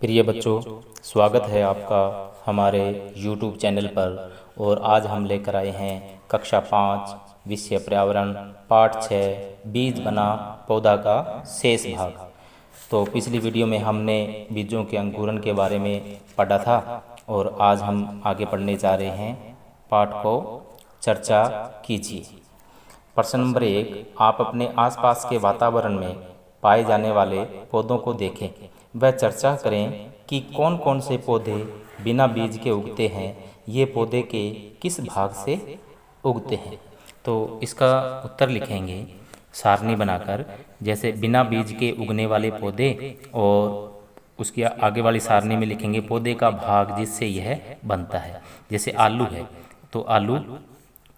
प्रिय बच्चों, स्वागत है आपका हमारे YouTube चैनल पर। और आज हम लेकर आए हैं कक्षा 5 विषय पर्यावरण पाठ 6 बीज बना पौधा का शेष भाग। तो पिछली वीडियो में हमने बीजों के अंकुरण के बारे में पढ़ा था और आज हम आगे पढ़ने जा रहे हैं। पाठ को चर्चा कीजिए। प्रश्न नंबर 1, आप अपने आसपास के वातावरण में पाए जाने वाले पौधों को देखें। वह चर्चा करें कि कौन कौन से पौधे बिना बीज के उगते हैं, ये पौधे के किस भाग से उगते हैं। तो इसका उत्तर लिखेंगे सारणी बनाकर, जैसे बिना बीज के उगने वाले पौधे, और उसकी आगे वाली सारणी में लिखेंगे पौधे का भाग जिससे यह बनता है। जैसे आलू है तो आलू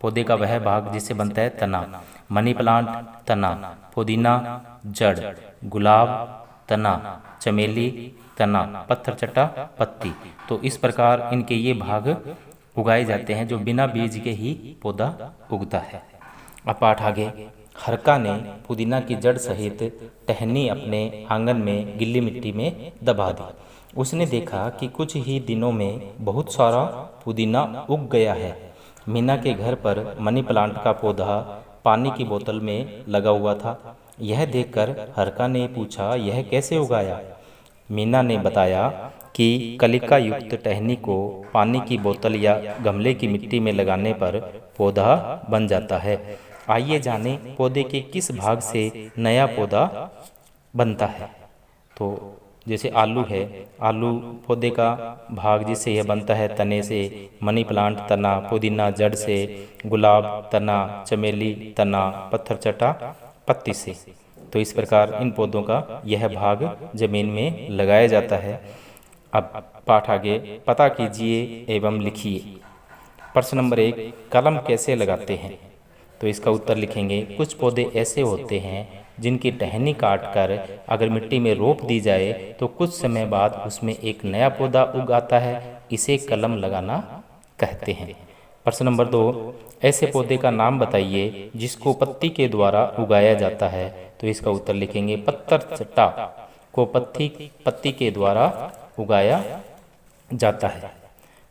पौधे का वह भाग जिससे बनता है तना, मनी प्लांट तना, पुदीना जड़, गुलाब तना, चमेली तना, पत्थर चट्टा पत्ती। तो इस प्रकार इनके ये भाग उगाए जाते हैं जो बिना बीज के ही पौधा उगता है। अब पाठ आगे। हरका ने पुदीना की जड़ सहित टहनी अपने आंगन में गिल्ली मिट्टी में दबा दी। उसने देखा कि कुछ ही दिनों में बहुत सारा पुदीना उग गया है। मीना के घर पर मनी प्लांट का पौधा पानी की बोतल में लगा हुआ था। यह देखकर हरका ने पूछा, यह कैसे उगाया? मीना ने बताया कि कलिका युक्त टहनी को पानी की बोतल या गमले की मिट्टी में लगाने पर पौधा बन जाता है। आइए जानें पौधे के किस भाग से नया पौधा बनता है। तो जैसे आलू है, आलू पौधे का भाग जिससे यह बनता है तने से, मनी प्लांट तना, पुदीना जड़ से, गुलाब तना, चमेली तना, पत्थर चट्टा पत्ती से। तो इस प्रकार इन पौधों का यह भाग जमीन में लगाया जाता है। अब पाठ आगे। पता कीजिए एवं लिखिए। प्रश्न नंबर 1, कलम कैसे लगाते हैं? तो इसका उत्तर लिखेंगे कुछ पौधे ऐसे होते हैं जिनकी टहनी काटकर अगर मिट्टी में रोप दी जाए तो कुछ समय बाद उसमें एक नया पौधा उग आता है। इसे कलम लगाना कहते हैं। प्रश्न नंबर 2, ऐसे पौधे का नाम बताइए जिसको पत्ती के द्वारा उगाया जाता है। तो इसका उत्तर लिखेंगे पत्थर चट्टा को पत्ती के द्वारा उगाया जाता है।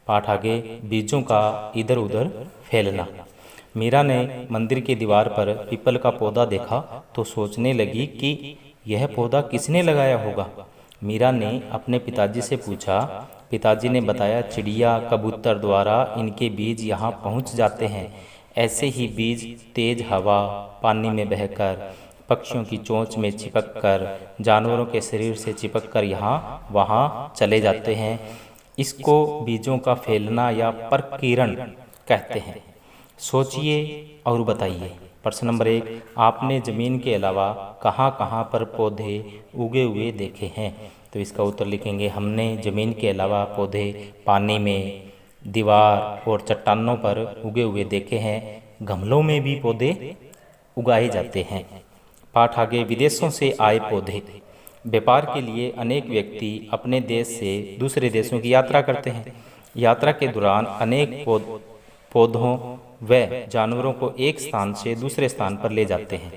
पाठ आगे। बीजों का इधर उधर फैलना। मीरा ने मंदिर के दीवार पर पीपल का पौधा देखा तो सोचने लगी कि यह पौधा किसने लगाया होगा। मीरा ने अपने पिताजी से पूछा। पिताजी ने बताया, चिड़िया कबूतर द्वारा इनके बीज यहाँ पहुँच जाते हैं। ऐसे ही बीज तेज हवा, पानी में बहकर, पक्षियों की चोंच में चिपककर, जानवरों के शरीर से चिपककर यहाँ वहाँ चले जाते हैं। इसको बीजों का फैलना या प्रकीर्णन कहते हैं। सोचिए और बताइए। प्रश्न नंबर 1, आपने ज़मीन के अलावा कहाँ कहाँ पर पौधे उगे हुए देखे हैं? तो इसका उत्तर लिखेंगे हमने ज़मीन के अलावा पौधे पानी में, दीवार और चट्टानों पर उगे हुए देखे हैं। गमलों में भी पौधे उगाए जाते हैं। पाठ आगे। विदेशों से आए पौधे। व्यापार के लिए अनेक व्यक्ति अपने देश से दूसरे देशों की यात्रा करते हैं। यात्रा के दौरान अनेक पौधों व जानवरों को एक स्थान से दूसरे स्थान पर ले जाते हैं।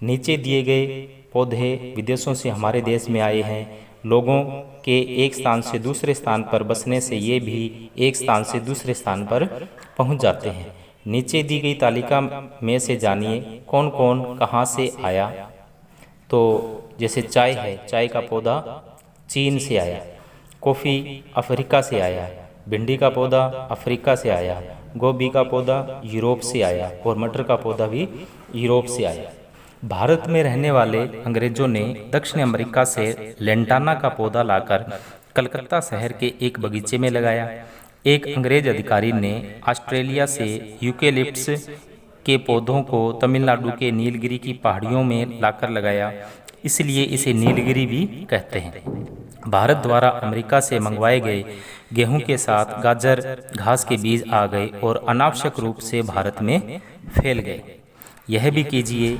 नीचे दिए गए पौधे विदेशों से हमारे देश में आए हैं। लोगों के एक स्थान से दूसरे स्थान पर बसने से ये भी एक स्थान से दूसरे स्थान पर पहुंच जाते हैं। नीचे दी गई तालिका में से जानिए कौन कौन कहां से आया। तो जैसे चाय है, चाय का पौधा चीन से आया। कॉफ़ी अफ्रीका से आया। भिंडी का पौधा अफ्रीका से आया। गोभी का पौधा यूरोप से आया और मटर का पौधा भी यूरोप से आया। भारत में रहने वाले अंग्रेजों ने दक्षिण अमेरिका से लेंटाना का पौधा लाकर कलकत्ता शहर के एक बगीचे में लगाया। एक अंग्रेज अधिकारी ने ऑस्ट्रेलिया से यूकेलिप्टस के पौधों को तमिलनाडु के नीलगिरी की पहाड़ियों में लाकर लगाया, इसलिए इसे नीलगिरी भी कहते हैं। भारत द्वारा अमेरिका से मंगवाए गए गेहूं के साथ गाजर घास के बीज आ गए और अनावश्यक रूप से भारत में फैल गए। यह भी कीजिए।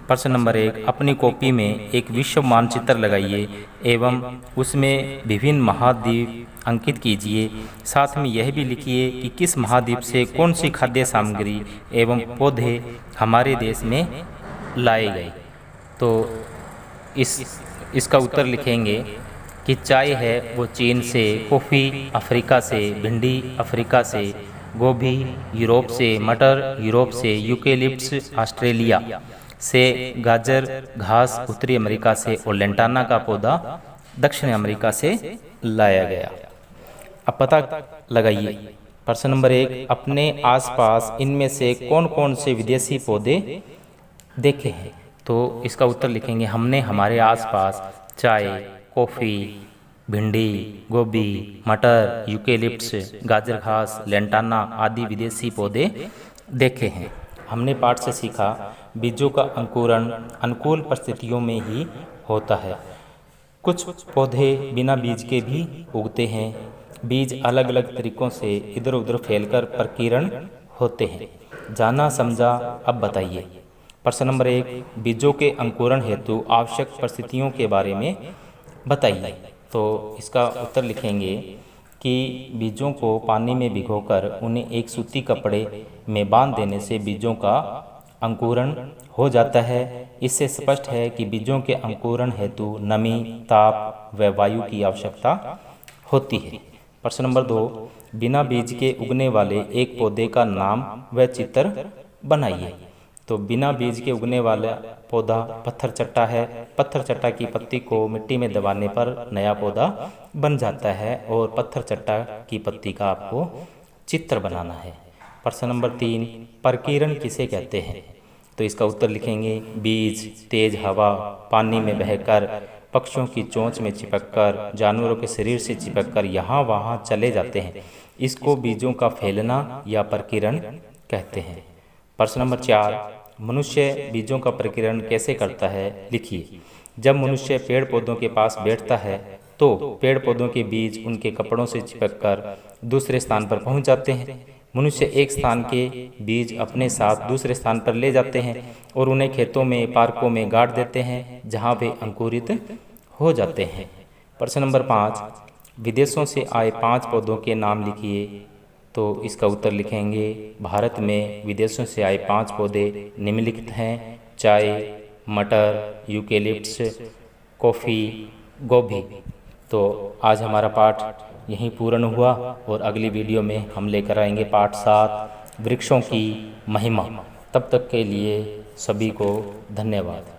प्रश्न नंबर 1, अपनी कॉपी में एक विश्व मानचित्र लगाइए एवं उसमें विभिन्न महाद्वीप अंकित कीजिए। साथ में यह भी लिखिए कि किस महाद्वीप से कौन सी खाद्य सामग्री एवं पौधे हमारे देश में लाए गए। तो इसका उत्तर लिखेंगे कि चाय है वो चीन से, कॉफ़ी अफ्रीका से, भिंडी अफ्रीका से, गोभी यूरोप से, मटर यूरोप से, यूकेलिप्टस ऑस्ट्रेलिया से, गाजर घास उत्तरी अमेरिका से और लेंटाना का पौधा दक्षिण अमेरिका से लाया गया। अब पता लगाइए। प्रश्न नंबर 1, अपने आसपास इनमें से कौन कौन से विदेशी पौधे देखे हैं? तो इसका उत्तर लिखेंगे, हमने हमारे आसपास चाय, कॉफ़ी, भिंडी, गोभी, मटर, यूकेलिप्टस, गाजर घास, लेंटाना आदि विदेशी पौधे देखे हैं। हमने पाठ से सीखा बीजों का अंकुरण अनुकूल परिस्थितियों में ही होता है। कुछ पौधे बिना बीज के भी उगते हैं। बीज अलग अलग तरीकों से इधर उधर फैलकर प्रकीर्ण होते हैं। जाना समझा, अब बताइए। प्रश्न नंबर 1, बीजों के अंकुरण हेतु आवश्यक परिस्थितियों के बारे में बताइए। तो इसका उत्तर लिखेंगे कि बीजों को पानी में भिगोकर उन्हें एक सूती कपड़े में बांध देने से बीजों का अंकुरण हो जाता है। इससे स्पष्ट है कि बीजों के अंकुरण हेतु नमी, ताप व वायु की आवश्यकता होती है। प्रश्न नंबर 2, बिना बीज के उगने वाले एक पौधे का नाम व चित्र बनाइए। तो बिना बीज के उगने वाला पौधा पत्थर चट्टा है। पत्थर चट्टा की पत्ती को मिट्टी में दबाने पर नया पौधा बन जाता है और पत्थर चट्टा की पत्ती का आपको चित्र बनाना है। प्रश्न नंबर 3, प्रकीर्ण किसे कहते हैं? तो इसका उत्तर लिखेंगे, बीज तेज हवा, पानी में बहकर, पक्षियों की चोंच में चिपककर, जानवरों के शरीर से चिपककर यहाँ वहाँ चले जाते हैं, इसको बीजों का फैलना या प्रकीर्ण कहते हैं। प्रश्न नंबर 4, मनुष्य बीजों का प्रकीर्ण कैसे करता है? लिखिए। जब मनुष्य पेड़ पौधों के पास बैठता है तो पेड़ पौधों के बीज उनके कपड़ों से चिपककर दूसरे स्थान पर पहुंच जाते हैं। मनुष्य एक स्थान के बीज अपने साथ दूसरे स्थान पर ले जाते हैं और उन्हें खेतों में, पार्कों में गाड़ देते हैं जहां वे अंकुरित हो जाते हैं। प्रश्न नंबर 5, विदेशों से आए 5 पौधों के नाम लिखिए। तो इसका उत्तर लिखेंगे, भारत में विदेशों से आए 5 पौधे निम्नलिखित हैं: चाय, मटर, यूकेलिप्टस, कॉफ़ी, गोभी। तो आज हमारा पाठ यहीं पूर्ण हुआ और अगली वीडियो में हम लेकर आएंगे पाठ 7, वृक्षों की महिमा। तब तक के लिए सभी को धन्यवाद।